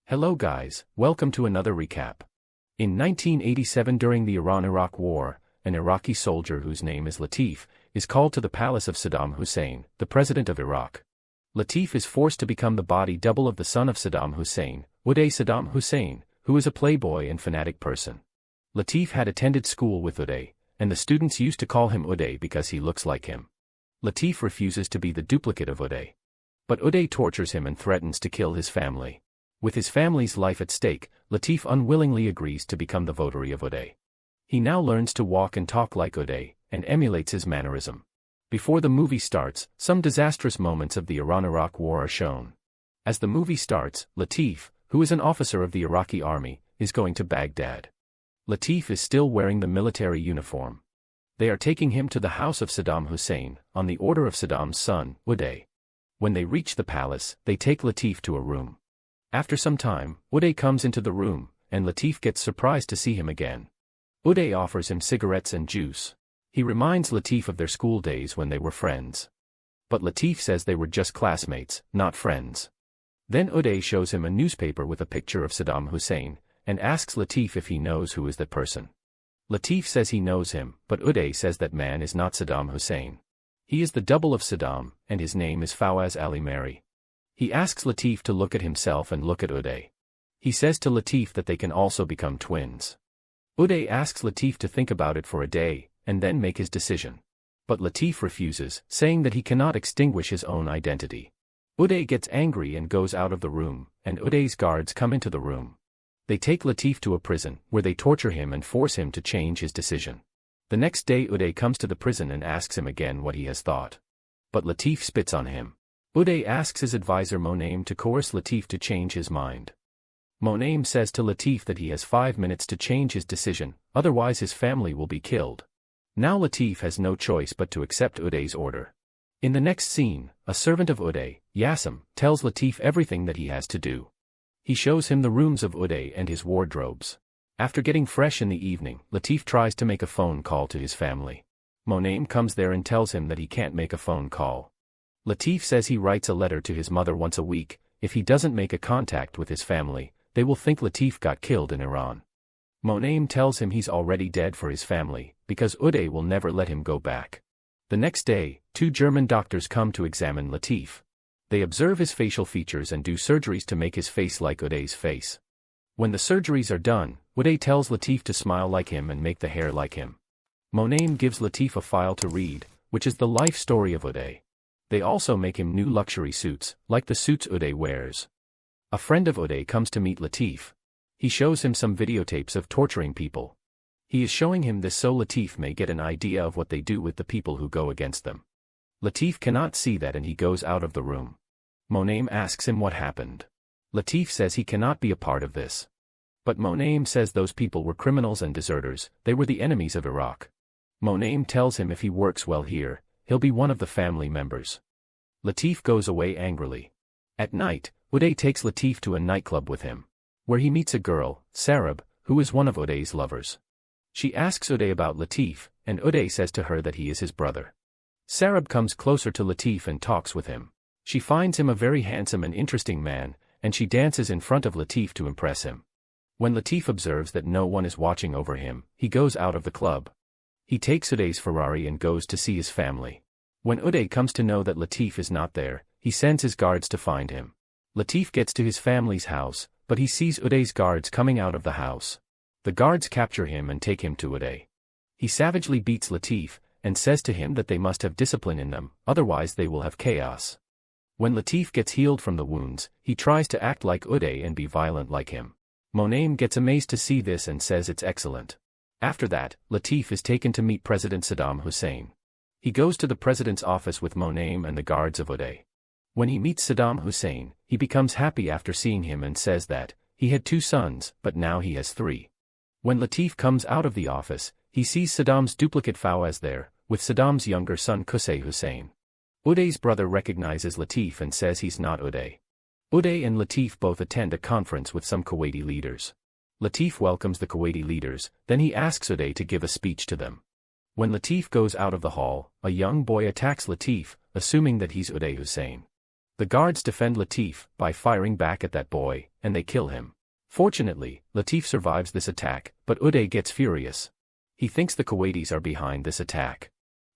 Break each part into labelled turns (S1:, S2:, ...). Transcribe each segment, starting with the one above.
S1: Hello guys, welcome to another recap. In 1987 during the Iran-Iraq War, an Iraqi soldier whose name is Latif, is called to the palace of Saddam Hussein, the president of Iraq. Latif is forced to become the body double of the son of Saddam Hussein, Uday Saddam Hussein, who is a playboy and fanatic person. Latif had attended school with Uday, and the students used to call him Uday because he looks like him. Latif refuses to be the duplicate of Uday. But Uday tortures him and threatens to kill his family. With his family's life at stake, Latif unwillingly agrees to become the votary of Uday. He now learns to walk and talk like Uday, and emulates his mannerism. Before the movie starts, some disastrous moments of the Iran-Iraq War are shown. As the movie starts, Latif, who is an officer of the Iraqi army, is going to Baghdad. Latif is still wearing the military uniform. They are taking him to the house of Saddam Hussein, on the order of Saddam's son, Uday. When they reach the palace, they take Latif to a room. After some time, Uday comes into the room, and Latif gets surprised to see him again. Uday offers him cigarettes and juice. He reminds Latif of their school days when they were friends. But Latif says they were just classmates, not friends. Then Uday shows him a newspaper with a picture of Saddam Hussein, and asks Latif if he knows who is that person. Latif says he knows him, but Uday says that man is not Saddam Hussein. He is the double of Saddam, and his name is Fawaz Ali Mary. He asks Latif to look at himself and look at Uday. He says to Latif that they can also become twins. Uday asks Latif to think about it for a day, and then make his decision. But Latif refuses, saying that he cannot extinguish his own identity. Uday gets angry and goes out of the room, and Uday's guards come into the room. They take Latif to a prison, where they torture him and force him to change his decision. The next day Uday comes to the prison and asks him again what he has thought. But Latif spits on him. Uday asks his advisor Monaim to coerce Latif to change his mind. Monaim says to Latif that he has 5 minutes to change his decision, otherwise his family will be killed. Now Latif has no choice but to accept Uday's order. In the next scene, a servant of Uday, Yassim, tells Latif everything that he has to do. He shows him the rooms of Uday and his wardrobes. After getting fresh in the evening, Latif tries to make a phone call to his family. Monaim comes there and tells him that he can't make a phone call. Latif says he writes a letter to his mother once a week. If he doesn't make a contact with his family, they will think Latif got killed in Iran. Monaim tells him he's already dead for his family, because Uday will never let him go back. The next day, 2 German doctors come to examine Latif. They observe his facial features and do surgeries to make his face like Uday's face. When the surgeries are done, Uday tells Latif to smile like him and make the hair like him. Monaim gives Latif a file to read, which is the life story of Uday. They also make him new luxury suits, like the suits Uday wears. A friend of Uday comes to meet Latif. He shows him some videotapes of torturing people. He is showing him this so Latif may get an idea of what they do with the people who go against them. Latif cannot see that and he goes out of the room. Monaim asks him what happened. Latif says he cannot be a part of this. But Monaim says those people were criminals and deserters, they were the enemies of Iraq. Monaim tells him if he works well here, he'll be one of the family members. Latif goes away angrily. At night, Uday takes Latif to a nightclub with him, where he meets a girl, Sarab, who is one of Uday's lovers. She asks Uday about Latif, and Uday says to her that he is his brother. Sarab comes closer to Latif and talks with him. She finds him a very handsome and interesting man, and she dances in front of Latif to impress him. When Latif observes that no one is watching over him, he goes out of the club. He takes Uday's Ferrari and goes to see his family. When Uday comes to know that Latif is not there, he sends his guards to find him. Latif gets to his family's house, but he sees Uday's guards coming out of the house. The guards capture him and take him to Uday. He savagely beats Latif, and says to him that they must have discipline in them, otherwise they will have chaos. When Latif gets healed from the wounds, he tries to act like Uday and be violent like him. Monaim gets amazed to see this and says it's excellent. After that, Latif is taken to meet President Saddam Hussein. He goes to the president's office with Monaim and the guards of Uday. When he meets Saddam Hussein, he becomes happy after seeing him and says that he had 2 sons, but now he has 3. When Latif comes out of the office, he sees Saddam's duplicate Fawaz there, with Saddam's younger son Qusay Hussein. Uday's brother recognizes Latif and says he's not Uday. Uday and Latif both attend a conference with some Kuwaiti leaders. Latif welcomes the Kuwaiti leaders, then he asks Uday to give a speech to them. When Latif goes out of the hall, a young boy attacks Latif, assuming that he's Uday Hussein. The guards defend Latif by firing back at that boy, and and they kill him. Fortunately, Latif survives this attack, but Uday gets furious. He thinks the Kuwaitis are behind this attack.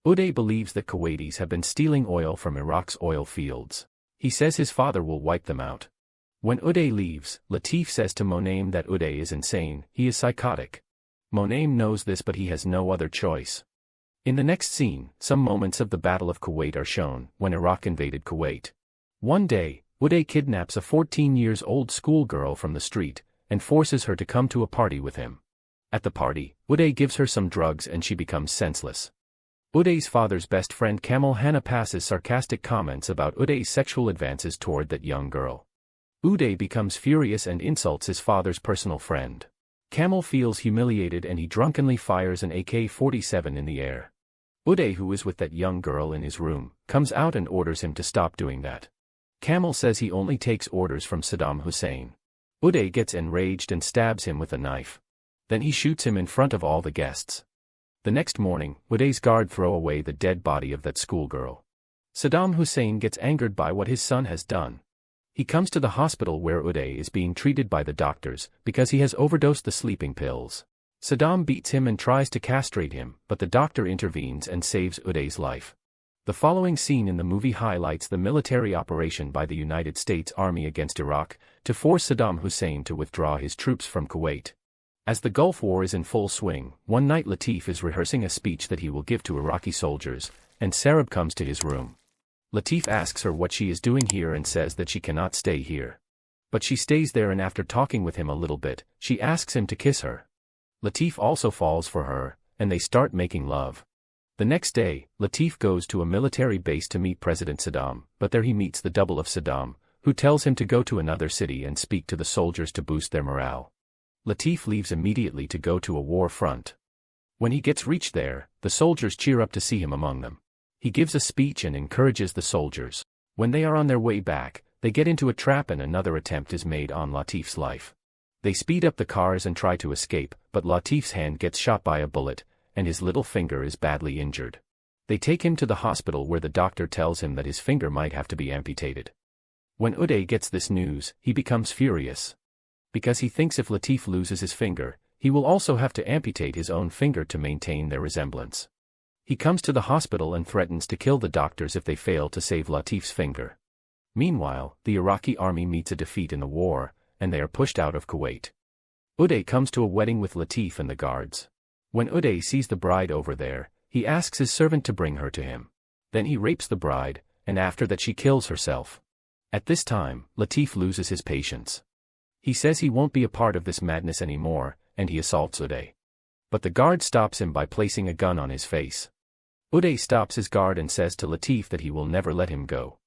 S1: Uday believes that Kuwaitis have been stealing oil from Iraq's oil fields. He says his father will wipe them out. When Uday leaves, Latif says to Monaim that Uday is insane, he is psychotic. Monaim knows this, but he has no other choice. In the next scene, some moments of the Battle of Kuwait are shown, when Iraq invaded Kuwait. One day, Uday kidnaps a 14-year-old schoolgirl from the street, and forces her to come to a party with him. At the party, Uday gives her some drugs and she becomes senseless. Uday's father's best friend Kamal Hanna passes sarcastic comments about Uday's sexual advances toward that young girl. Uday becomes furious and insults his father's personal friend. Kamal feels humiliated and he drunkenly fires an AK-47 in the air. Uday, who is with that young girl in his room, comes out and orders him to stop doing that. Kamal says he only takes orders from Saddam Hussein. Uday gets enraged and stabs him with a knife. Then he shoots him in front of all the guests. The next morning, Uday's guard throw away the dead body of that schoolgirl. Saddam Hussein gets angered by what his son has done. He comes to the hospital where Uday is being treated by the doctors because he has overdosed the sleeping pills. Saddam beats him and tries to castrate him, but the doctor intervenes and saves Uday's life. The following scene in the movie highlights the military operation by the United States Army against Iraq to force Saddam Hussein to withdraw his troops from Kuwait. As the Gulf War is in full swing, one night Latif is rehearsing a speech that he will give to Iraqi soldiers, and Sarab comes to his room. Latif asks her what she is doing here and says that she cannot stay here. But she stays there, and after talking with him a little bit, she asks him to kiss her. Latif also falls for her, and they start making love. The next day, Latif goes to a military base to meet President Saddam, but there he meets the double of Saddam, who tells him to go to another city and speak to the soldiers to boost their morale. Latif leaves immediately to go to a war front. When he gets reached there, the soldiers cheer up to see him among them. He gives a speech and encourages the soldiers. When they are on their way back, they get into a trap and another attempt is made on Latif's life. They speed up the cars and try to escape, but Latif's hand gets shot by a bullet, and his little finger is badly injured. They take him to the hospital where the doctor tells him that his finger might have to be amputated. When Uday gets this news, he becomes furious. Because he thinks if Latif loses his finger, he will also have to amputate his own finger to maintain their resemblance. He comes to the hospital and threatens to kill the doctors if they fail to save Latif's finger. Meanwhile, the Iraqi army meets a defeat in the war, and they are pushed out of Kuwait. Uday comes to a wedding with Latif and the guards. When Uday sees the bride over there, he asks his servant to bring her to him. Then he rapes the bride, and after that she kills herself. At this time, Latif loses his patience. He says he won't be a part of this madness anymore, and he assaults Uday. But the guard stops him by placing a gun on his face. Uday stops his guard and says to Latif that he will never let him go.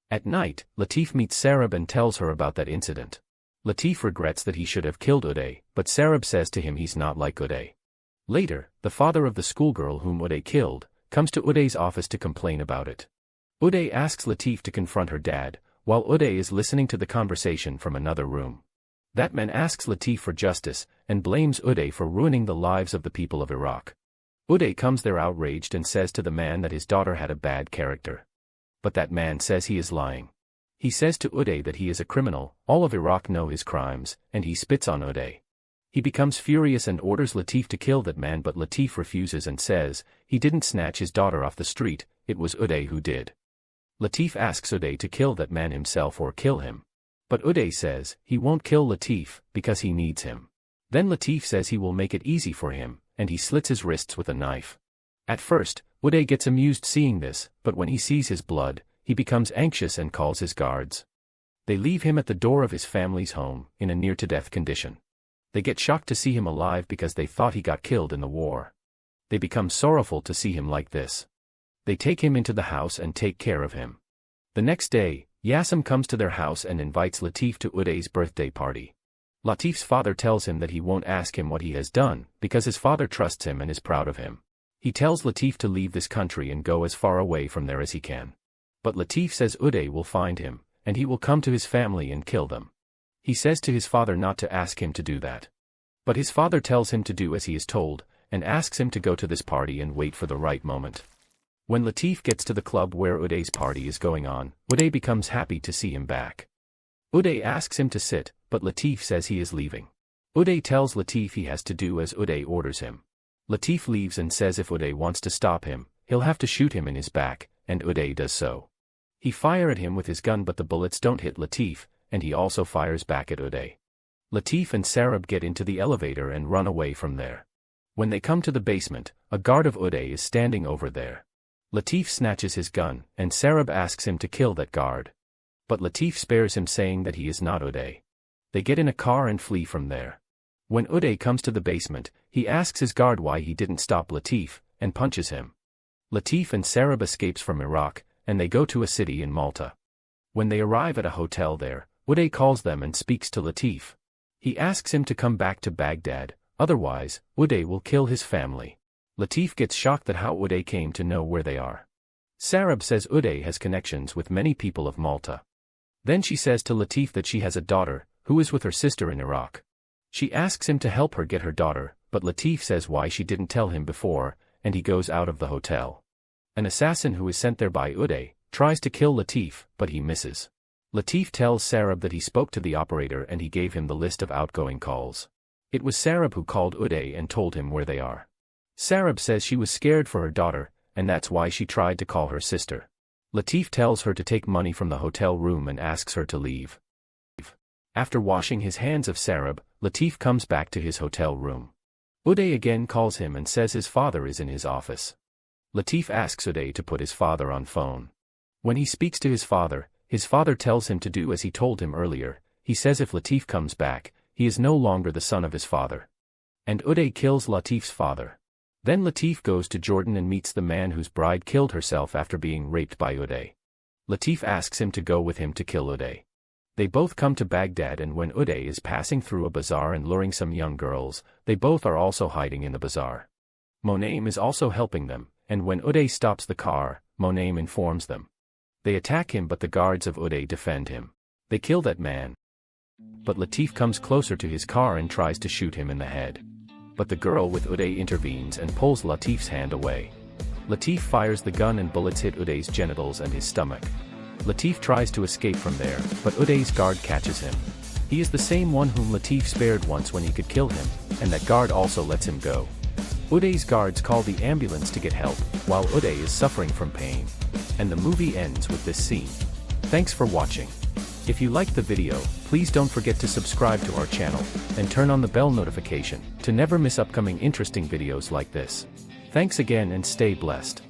S1: At night, Latif meets Sarab and tells her about that incident. Latif regrets that he should have killed Uday, but Sarab says to him he's not like Uday. Later, the father of the schoolgirl whom Uday killed, comes to Uday's office to complain about it. Uday asks Latif to confront her dad, while Uday is listening to the conversation from another room. That man asks Latif for justice, and blames Uday for ruining the lives of the people of Iraq. Uday comes there outraged and says to the man that his daughter had a bad character. But that man says he is lying. He says to Uday that he is a criminal, all of Iraq know his crimes, and he spits on Uday. He becomes furious and orders Latif to kill that man, but Latif refuses and says he didn't snatch his daughter off the street, it was Uday who did. Latif asks Uday to kill that man himself or kill him. But Uday says he won't kill Latif because he needs him. Then Latif says he will make it easy for him, and he slits his wrists with a knife. At first, Uday gets amused seeing this, but when he sees his blood, he becomes anxious and calls his guards. They leave him at the door of his family's home, in a near-to-death condition. They get shocked to see him alive because they thought he got killed in the war. They become sorrowful to see him like this. They take him into the house and take care of him. The next day, Yassim comes to their house and invites Latif to Uday's birthday party. Latif's father tells him that he won't ask him what he has done, because his father trusts him and is proud of him. He tells Latif to leave this country and go as far away from there as he can. But Latif says Uday will find him, and he will come to his family and kill them. He says to his father not to ask him to do that. But his father tells him to do as he is told, and asks him to go to this party and wait for the right moment. When Latif gets to the club where Uday's party is going on, Uday becomes happy to see him back. Uday asks him to sit, but Latif says he is leaving. Uday tells Latif he has to do as Uday orders him. Latif leaves and says if Uday wants to stop him, he'll have to shoot him in his back, and Uday does so. He fires at him with his gun but the bullets don't hit Latif, and he also fires back at Uday. Latif and Sarab get into the elevator and run away from there. When they come to the basement, a guard of Uday is standing over there. Latif snatches his gun, and Sarab asks him to kill that guard. But Latif spares him saying that he is not Uday. They get in a car and flee from there. When Uday comes to the basement, he asks his guard why he didn't stop Latif, and punches him. Latif and Sarab escapes from Iraq, and they go to a city in Malta. When they arrive at a hotel there, Uday calls them and speaks to Latif. He asks him to come back to Baghdad, otherwise, Uday will kill his family. Latif gets shocked at how Uday came to know where they are. Sarab says Uday has connections with many people of Malta. Then she says to Latif that she has a daughter, who is with her sister in Iraq. She asks him to help her get her daughter, but Latif says why she didn't tell him before, and he goes out of the hotel. An assassin who is sent there by Uday tries to kill Latif, but he misses. Latif tells Sarab that he spoke to the operator and he gave him the list of outgoing calls. It was Sarab who called Uday and told him where they are. Sarab says she was scared for her daughter, and that's why she tried to call her sister. Latif tells her to take money from the hotel room and asks her to leave. After washing his hands of Sarab, Latif comes back to his hotel room. Uday again calls him and says his father is in his office. Latif asks Uday to put his father on phone. When he speaks to his father tells him to do as he told him earlier. He says if Latif comes back, he is no longer the son of his father. And Uday kills Latif's father. Then Latif goes to Jordan and meets the man whose bride killed herself after being raped by Uday. Latif asks him to go with him to kill Uday. They both come to Baghdad, and when Uday is passing through a bazaar and luring some young girls, they both are also hiding in the bazaar. Monaim is also helping them, and when Uday stops the car, Monaim informs them. They attack him but the guards of Uday defend him. They kill that man. But Latif comes closer to his car and tries to shoot him in the head. But the girl with Uday intervenes and pulls Latif's hand away. Latif fires the gun and bullets hit Uday's genitals and his stomach. Latif tries to escape from there, but Uday's guard catches him. He is the same one whom Latif spared once when he could kill him, and that guard also lets him go. Uday's guards call the ambulance to get help, while Uday is suffering from pain. And the movie ends with this scene. Thanks for watching. If you liked the video, please don't forget to subscribe to our channel, and turn on the bell notification, to never miss upcoming interesting videos like this. Thanks again and stay blessed.